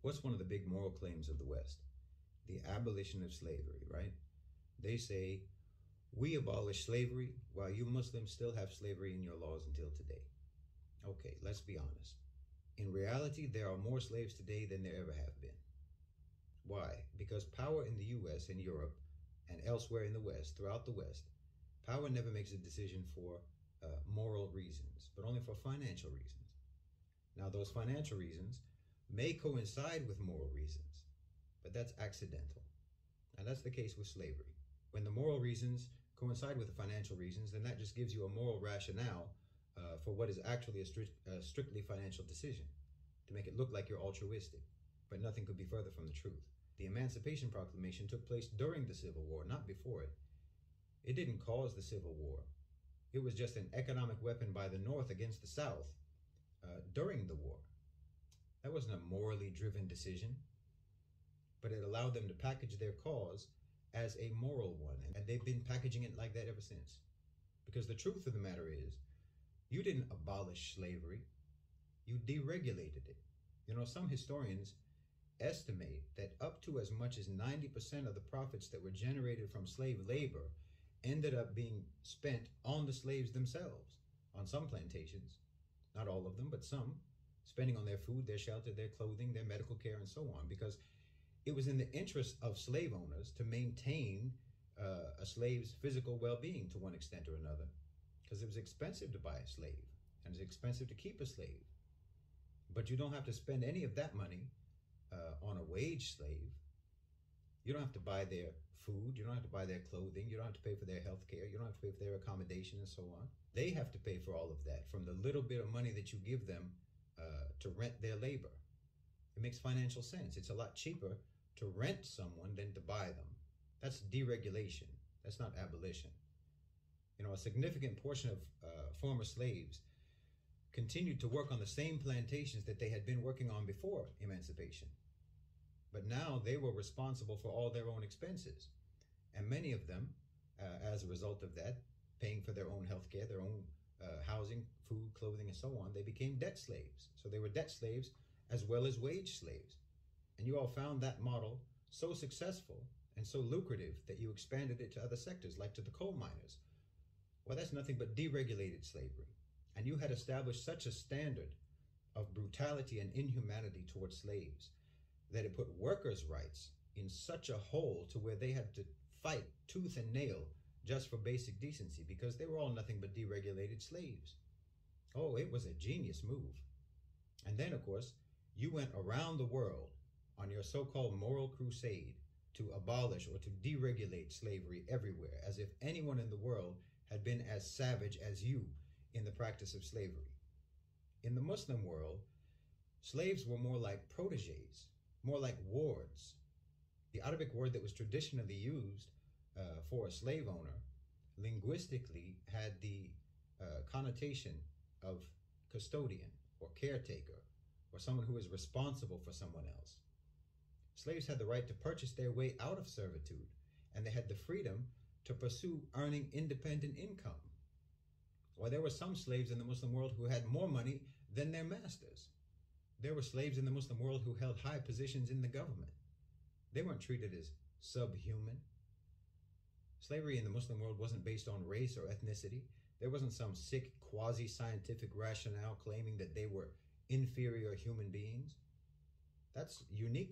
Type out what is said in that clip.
What's one of the big moral claims of the West? The abolition of slavery, right? They say, we abolish slavery while you Muslims still have slavery in your laws until today. Okay, let's be honest. In reality, there are more slaves today than there ever have been. Why? Because power in the US and Europe and elsewhere in the West, throughout the West, power never makes a decision for moral reasons, but only for financial reasons. Now, those financial reasons may coincide with moral reasons, but that's accidental. And that's the case with slavery. When the moral reasons coincide with the financial reasons, then that just gives you a moral rationale for what is actually a strictly financial decision, to make it look like you're altruistic. But nothing could be further from the truth. The Emancipation Proclamation took place during the Civil War, not before it. It didn't cause the Civil War. It was just an economic weapon by the North against the South during the war. That wasn't a morally driven decision, but it allowed them to package their cause as a moral one. And they've been packaging it like that ever since. Because the truth of the matter is, you didn't abolish slavery, you deregulated it. You know, some historians estimate that up to as much as 90% of the profits that were generated from slave labor ended up being spent on the slaves themselves, on some plantations. Not all of them, but some, spending on their food, their shelter, their clothing, their medical care, and so on, because it was in the interest of slave owners to maintain a slave's physical well-being to one extent or another, because it was expensive to buy a slave, and it's expensive to keep a slave. But you don't have to spend any of that money on a wage slave. You don't have to buy their food, you don't have to buy their clothing, you don't have to pay for their health care, you don't have to pay for their accommodation and so on. They have to pay for all of that from the little bit of money that you give them to rent their labor. It makes financial sense. It's a lot cheaper to rent someone than to buy them. That's deregulation. That's not abolition. You know, a significant portion of former slaves continued to work on the same plantations that they had been working on before emancipation. But now they were responsible for all their own expenses. And many of them, as a result of that, paying for their own health care, their own housing, food, clothing, and so on, they became debt slaves. So they were debt slaves as well as wage slaves. And you all found that model so successful and so lucrative that you expanded it to other sectors, like to the coal miners. Well, that's nothing but deregulated slavery. And you had established such a standard of brutality and inhumanity towards slaves that it put workers' rights in such a hole to where they had to fight tooth and nail just for basic decency, because they were all nothing but deregulated slaves. Oh, it was a genius move. And then, of course, you went around the world on your so-called moral crusade to abolish or to deregulate slavery everywhere, as if anyone in the world had been as savage as you in the practice of slavery. In the Muslim world, slaves were more like proteges, more like wards. The Arabic word that was traditionally used for a slave owner linguistically had the connotation of custodian or caretaker, or someone who is responsible for someone else. Slaves had the right to purchase their way out of servitude, and they had the freedom to pursue earning independent income. Well, there were some slaves in the Muslim world who had more money than their masters. There were slaves in the Muslim world who held high positions in the government. They weren't treated as subhuman. Slavery in the Muslim world wasn't based on race or ethnicity. There wasn't some sick quasi-scientific rationale claiming that they were inferior human beings. That's unique